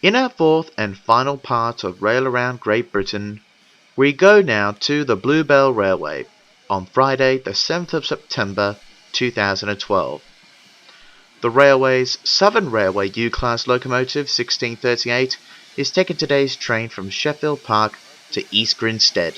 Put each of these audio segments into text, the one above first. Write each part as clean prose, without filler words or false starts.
In our fourth and final part of Rail Around Great Britain, we go now to the Bluebell Railway on Friday the 7th of September 2012. The railway's Southern Railway U-Class locomotive 1638 is taking today's train from Sheffield Park to East Grinstead.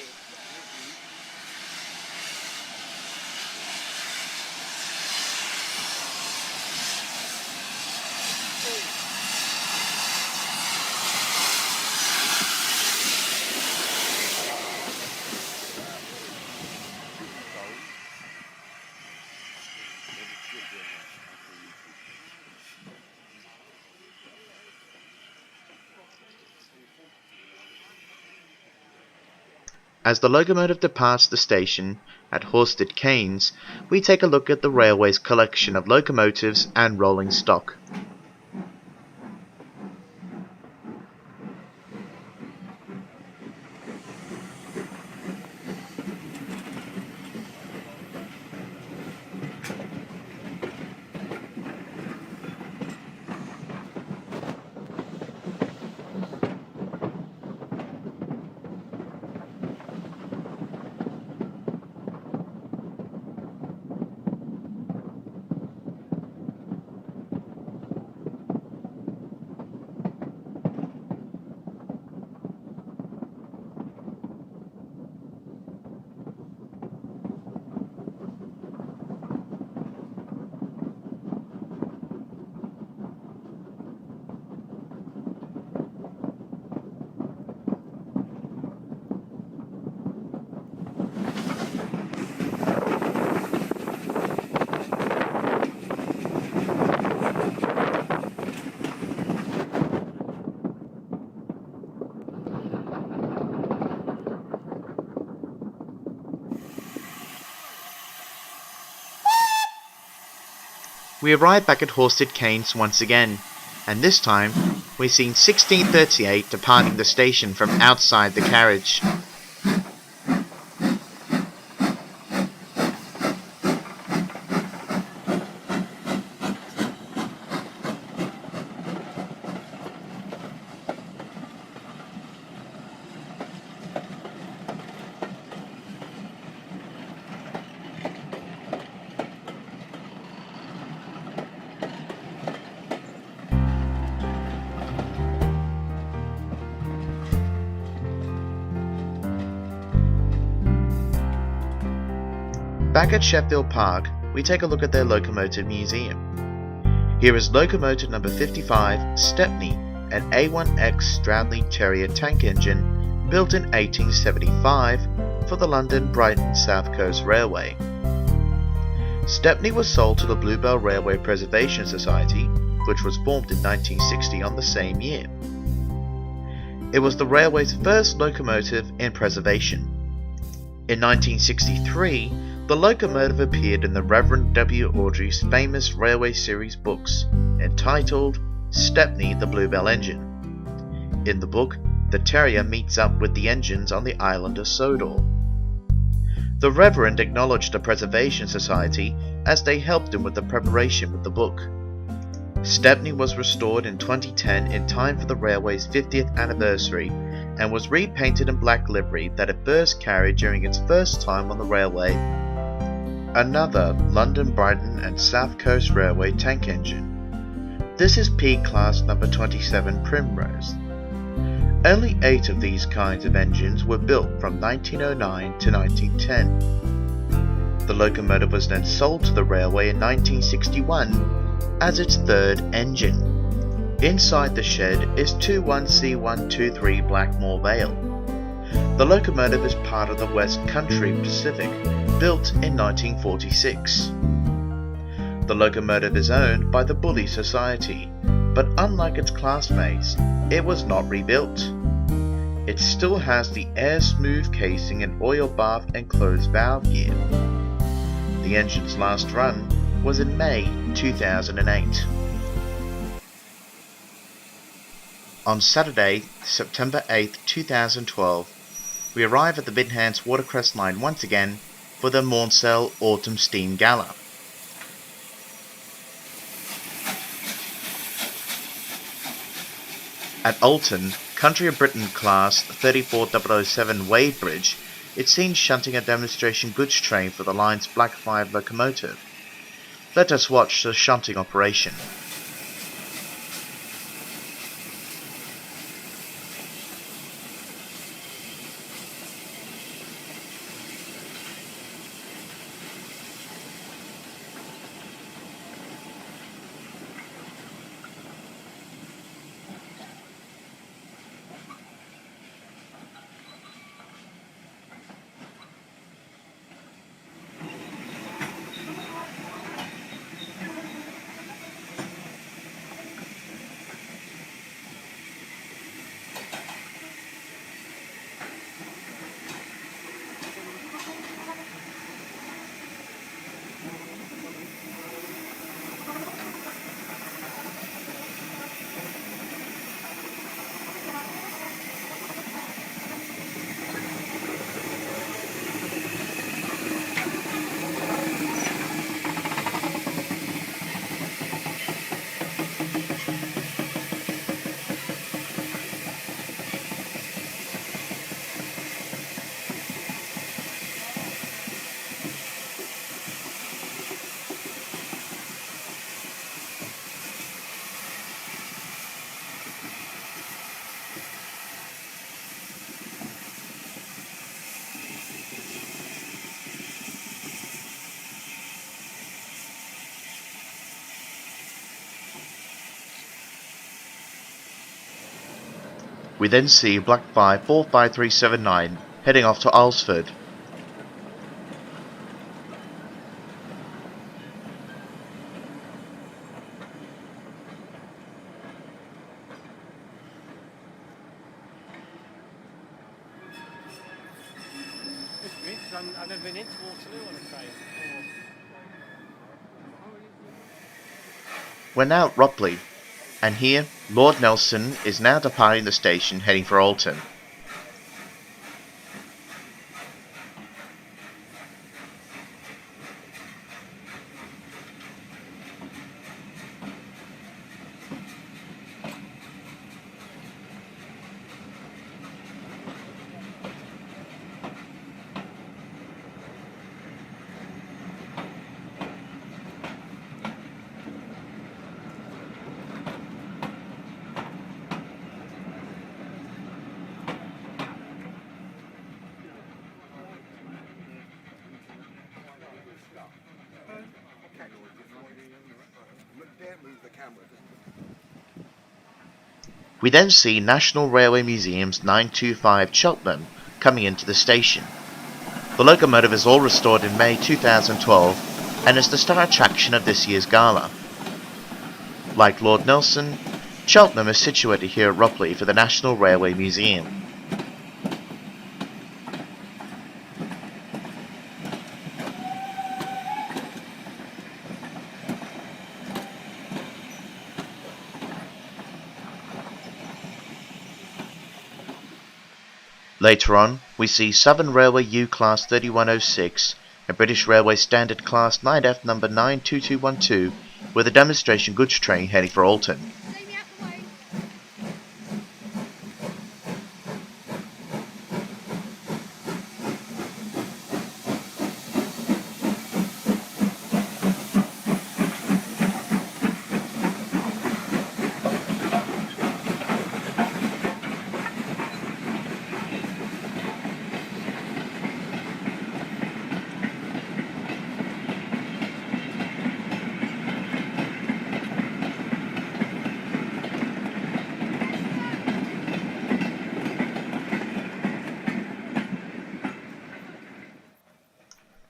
As the locomotive departs the station at Horsted Keynes, we take a look at the railway's collection of locomotives and rolling stock. We arrive back at Horsted Keynes once again, and this time we've seen 1638 departing the station from outside the carriage. Back at Sheffield Park, we take a look at their locomotive museum. Here is locomotive number 55, Stepney, an A1X Stroudley Terrier tank engine built in 1875 for the London Brighton South Coast Railway. Stepney was sold to the Bluebell Railway Preservation Society, which was formed in 1960 on the same year. It was the railway's first locomotive in preservation. In 1963, the locomotive appeared in the Reverend W. Awdry's famous Railway Series books, entitled Stepney the Bluebell Engine. In the book, the Terrier meets up with the engines on the island of Sodor. The Reverend acknowledged the Preservation Society as they helped him with the preparation of the book. Stepney was restored in 2010 in time for the railway's 50th anniversary and was repainted in black livery that it first carried during its first time on the railway. Another London Brighton and South Coast Railway tank engine. This is P-Class number 27 Primrose. Only 8 of these kinds of engines were built from 1909 to 1910. The locomotive was then sold to the railway in 1961 as its third engine. Inside the shed is 21C123 Blackmore Vale. The locomotive is part of the West Country Pacific, built in 1946. The locomotive is owned by the Bully Society, but unlike its classmates, it was not rebuilt. It still has the air smooth casing and oil bath and closed valve gear. The engine's last run was in May 2008. On Saturday, September 8, 2012, we arrive at the Bidhants Watercress Line once again for the Maunsell Autumn Steam Gala. At Alton, Country of Britain Class 34007 Wadebridge, it's seen shunting a demonstration goods train for the line's Black 5 locomotive. Let us watch the shunting operation. We then see Black 5 45379 heading off to Alresford. I've never been into Waterloo on a train. We're now at Ropley, and here Lord Nelson is now departing the station heading for Alton. We then see National Railway Museum's 925 Cheltenham coming into the station. The locomotive is all restored in May 2012 and is the star attraction of this year's gala. Like Lord Nelson, Cheltenham is situated here at Ropley for the National Railway Museum. Later on, we see Southern Railway U Class 3106 and British Railway Standard Class 9F number 92212 with a demonstration goods train heading for Alton.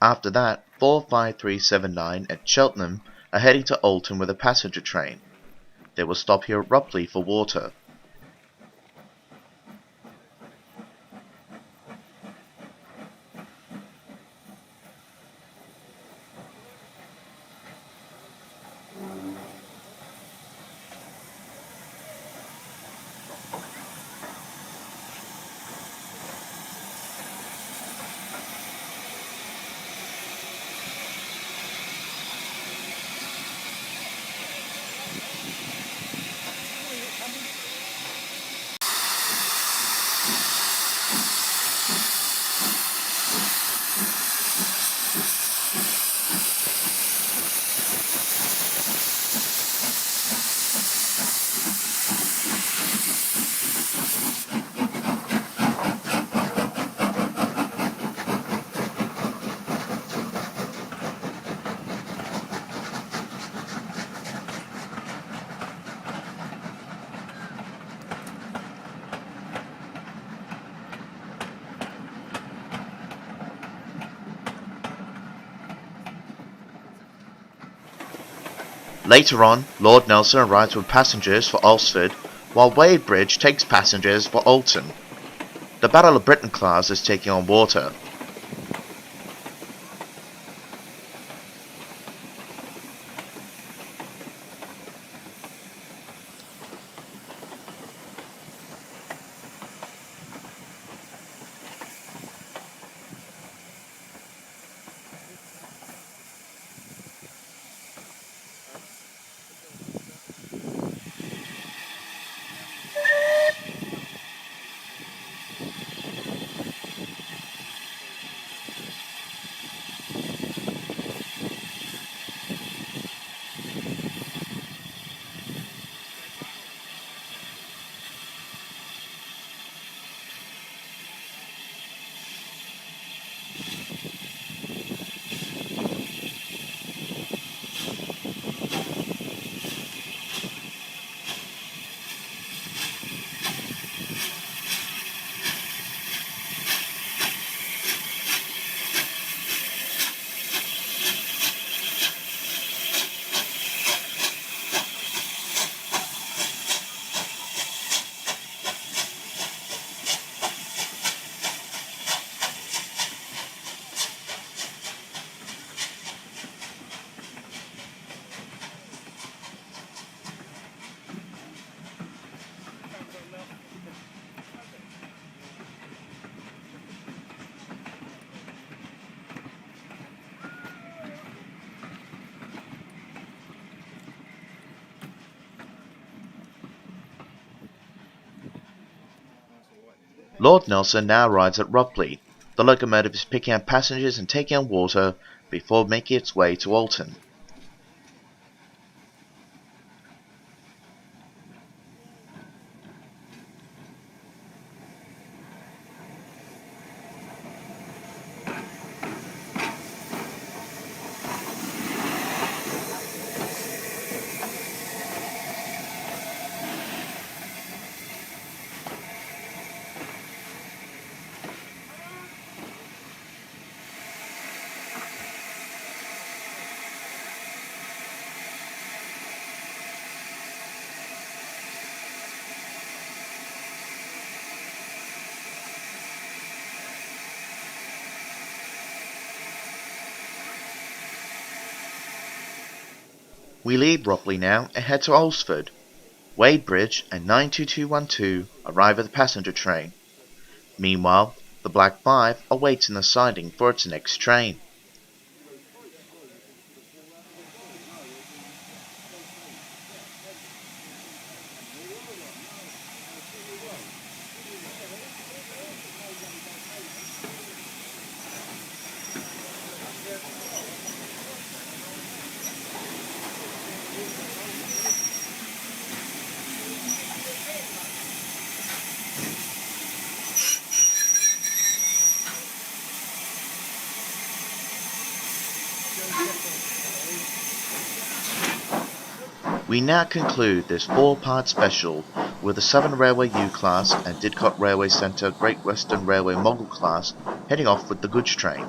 After that, 45379 at Cheltenham are heading to Alton with a passenger train. They will stop here at Ropley for water. Later on, Lord Nelson arrives with passengers for Alresford, while Wadebridge takes passengers for Alton. The Battle of Britain class is taking on water. Lord Nelson now arrives at Ropley. The locomotive is picking up passengers and taking on water before making its way to Alton. We leave Ropley now and head to Alresford. Wadebridge and 92212 arrive at the passenger train. Meanwhile, the Black 5 awaits in the siding for its next train. We now conclude this 4-part special with the Southern Railway U-Class and Didcot Railway Centre Great Western Railway Mogul Class heading off with the goods train.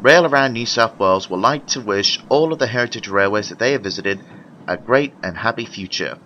Rail Around New South Wales would like to wish all of the heritage railways that they have visited a great and happy future.